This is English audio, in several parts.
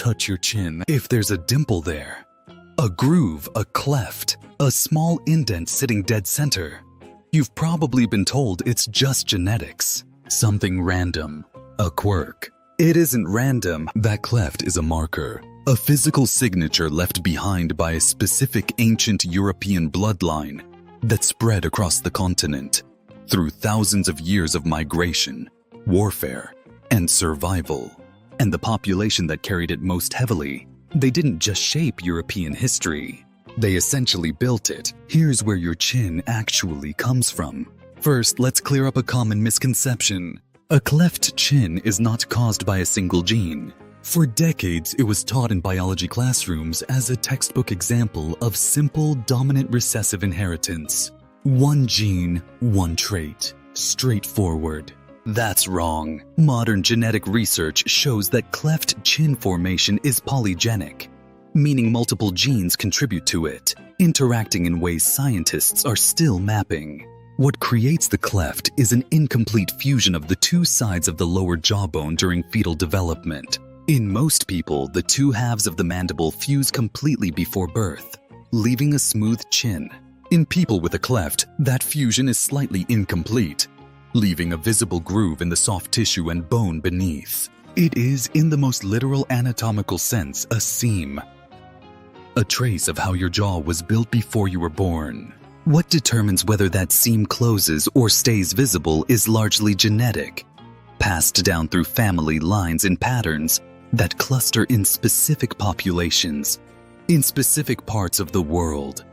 touch your chin if there's a dimple there. A groove, a cleft, a small indent sitting dead center. You've probably been told it's just genetics, something random, a quirk. It isn't random. That cleft is a marker, a physical signature left behind by a specific ancient European bloodline that spread across the continent through thousands of years of migration, warfare, and survival. And the population that carried it most heavily, they didn't just shape European history. They essentially built it. Here's where your chin actually comes from. First, let's clear up a common misconception. A cleft chin is not caused by a single gene. For decades, it was taught in biology classrooms as a textbook example of simple dominant recessive inheritance. One gene, one trait. Straightforward. That's wrong. Modern genetic research shows that cleft chin formation is polygenic, meaning multiple genes contribute to it, interacting in ways scientists are still mapping. What creates the cleft is an incomplete fusion of the two sides of the lower jawbone during fetal development. In most people, the two halves of the mandible fuse completely before birth, leaving a smooth chin. In people with a cleft, that fusion is slightly incomplete, leaving a visible groove in the soft tissue and bone beneath. It is, in the most literal anatomical sense, a seam, a trace of how your jaw was built before you were born. What determines whether that seam closes or stays visible is largely genetic, passed down through family lines in patterns that cluster in specific populations, in specific parts of the world,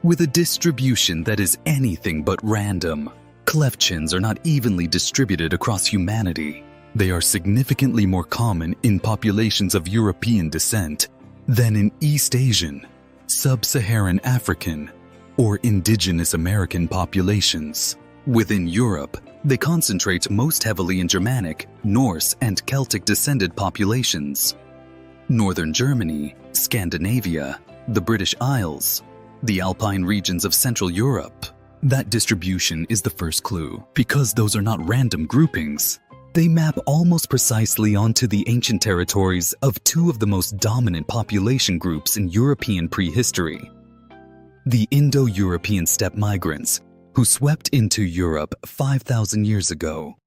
with a distribution that is anything but random. Cleft chins are not evenly distributed across humanity. They are significantly more common in populations of European descent than in East Asian, Sub-Saharan African, or indigenous American populations. Within Europe, they concentrate most heavily in Germanic, Norse, and Celtic-descended populations. Northern Germany, Scandinavia, the British Isles, the Alpine regions of Central Europe. That distribution is the first clue, because those are not random groupings. They map almost precisely onto the ancient territories of two of the most dominant population groups in European prehistory: the Indo-European steppe migrants, who swept into Europe 5,000 years ago,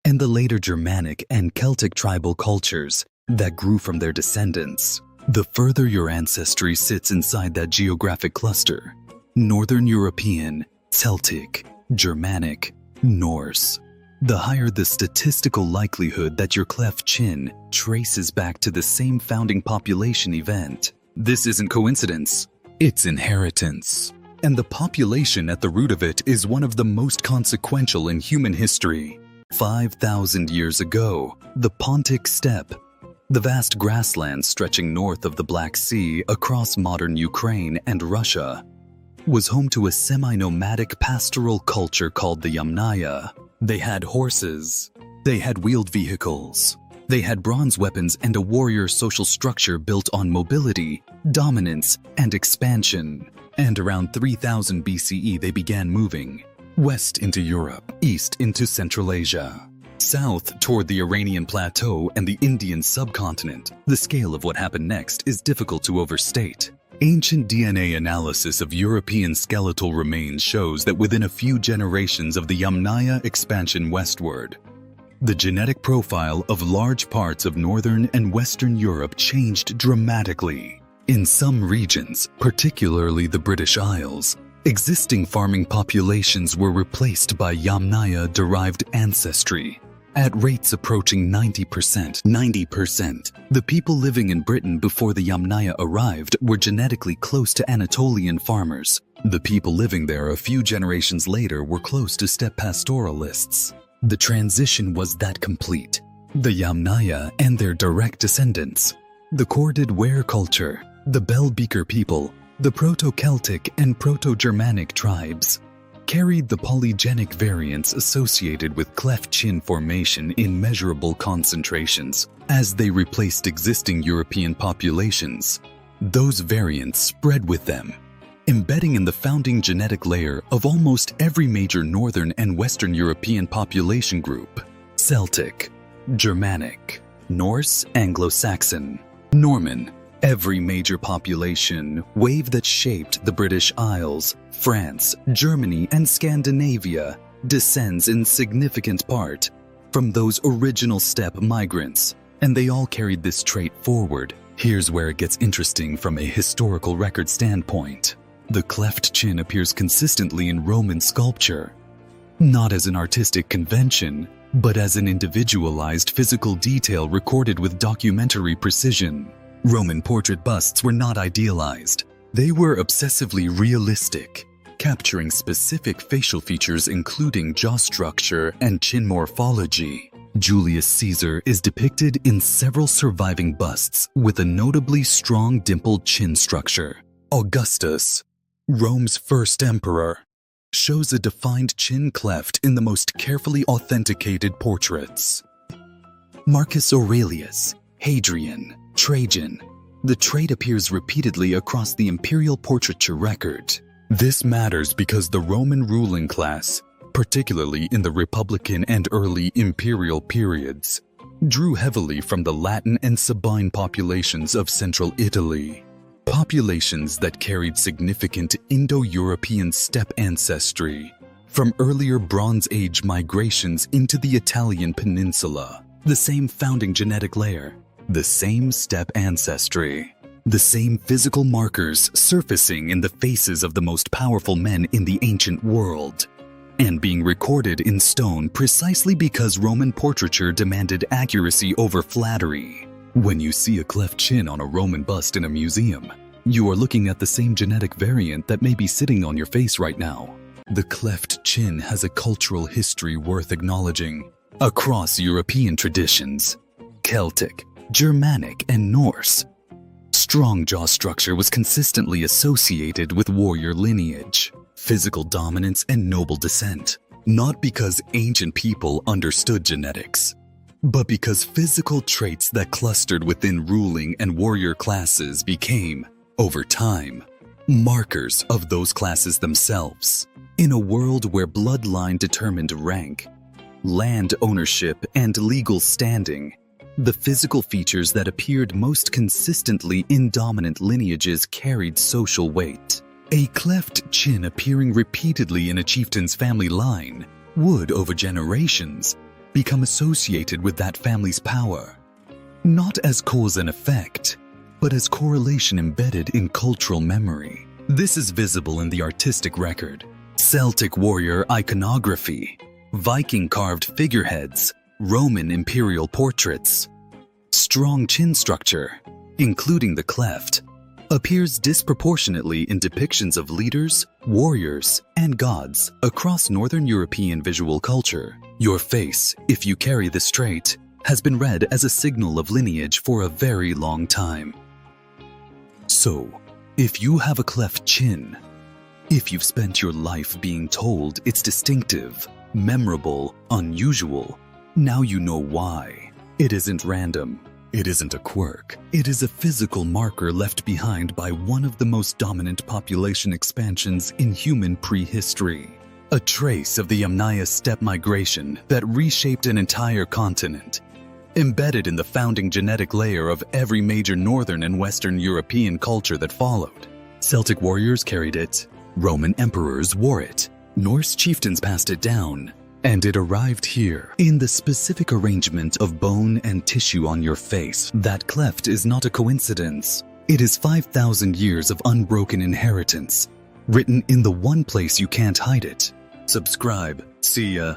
and the later Germanic and Celtic tribal cultures that grew from their descendants. The further your ancestry sits inside that geographic cluster, Northern European, Celtic, Germanic, Norse, the higher the statistical likelihood that your cleft chin traces back to the same founding population event. This isn't coincidence, it's inheritance. And the population at the root of it is one of the most consequential in human history. 5,000 years ago, the Pontic steppe, the vast grasslands stretching north of the Black Sea across modern Ukraine and Russia, was home to a semi-nomadic pastoral culture called the Yamnaya. They had horses, they had wheeled vehicles, they had bronze weapons and a warrior social structure built on mobility, dominance, and expansion. And around 3000 BCE they began moving west into Europe, east into Central Asia, south toward the Iranian plateau and the Indian subcontinent. The scale of what happened next is difficult to overstate. Ancient DNA analysis of European skeletal remains shows that within a few generations of the Yamnaya expansion westward, the genetic profile of large parts of northern and western Europe changed dramatically. In some regions, particularly the British Isles, existing farming populations were replaced by Yamnaya-derived ancestry, at rates approaching 90%. The people living in Britain before the Yamnaya arrived were genetically close to Anatolian farmers. The people living there a few generations later were close to steppe pastoralists. The transition was that complete. The Yamnaya and their direct descendants, the corded ware culture, the Bell-Beaker people, the Proto-Celtic and Proto-Germanic tribes, carried the polygenic variants associated with cleft chin formation in measurable concentrations. As they replaced existing European populations, those variants spread with them, embedding in the founding genetic layer of almost every major Northern and Western European population group: Celtic, Germanic, Norse, Anglo-Saxon. Norman, every major population wave that shaped the British Isles, France, Germany, and Scandinavia descends in significant part from those original steppe migrants, and they all carried this trait forward. Here's where it gets interesting from a historical record standpoint. The cleft chin appears consistently in Roman sculpture, not as an artistic convention, but as an individualized physical detail recorded with documentary precision. Roman portrait busts were not idealized. They were obsessively realistic, capturing specific facial features including jaw structure and chin morphology. Julius Caesar is depicted in several surviving busts with a notably strong dimpled chin structure. Augustus, Rome's first emperor, shows a defined chin cleft in the most carefully authenticated portraits. Marcus Aurelius, Hadrian, Trajan. The trait appears repeatedly across the imperial portraiture record. This matters because the Roman ruling class, particularly in the Republican and early imperial periods, drew heavily from the Latin and Sabine populations of central Italy, populations that carried significant Indo-European steppe ancestry from earlier Bronze Age migrations into the Italian peninsula. The same founding genetic layer, the same steppe ancestry, the same physical markers surfacing in the faces of the most powerful men in the ancient world, and being recorded in stone precisely because Roman portraiture demanded accuracy over flattery. When you see a cleft chin on a Roman bust in a museum, you are looking at the same genetic variant that may be sitting on your face right now. The cleft chin has a cultural history worth acknowledging. Across European traditions, Celtic, Germanic, and Norse, strong jaw structure was consistently associated with warrior lineage, physical dominance, and noble descent, not because ancient people understood genetics, but because physical traits that clustered within ruling and warrior classes became, over time, markers of those classes themselves. In a world where bloodline determined rank, land ownership, and legal standing, the physical features that appeared most consistently in dominant lineages carried social weight. A cleft chin appearing repeatedly in a chieftain's family line would, over generations, become associated with that family's power, not as cause and effect, but as correlation embedded in cultural memory. This is visible in the artistic record. Celtic warrior iconography, Viking carved figureheads, Roman imperial portraits. Strong chin structure, including the cleft, appears disproportionately in depictions of leaders, warriors, and gods across Northern European visual culture. Your face, if you carry this trait, has been read as a signal of lineage for a very long time. So, if you have a cleft chin, if you've spent your life being told it's distinctive, memorable, unusual, now you know why. It isn't random. It isn't a quirk. It is a physical marker left behind by one of the most dominant population expansions in human prehistory. A trace of the Yamnaya steppe migration that reshaped an entire continent, embedded in the founding genetic layer of every major Northern and Western European culture that followed. Celtic warriors carried it, Roman emperors wore it, Norse chieftains passed it down, and it arrived here in the specific arrangement of bone and tissue on your face. That cleft is not a coincidence. It is 5,000 years of unbroken inheritance, written in the one place you can't hide it. Subscribe. See ya.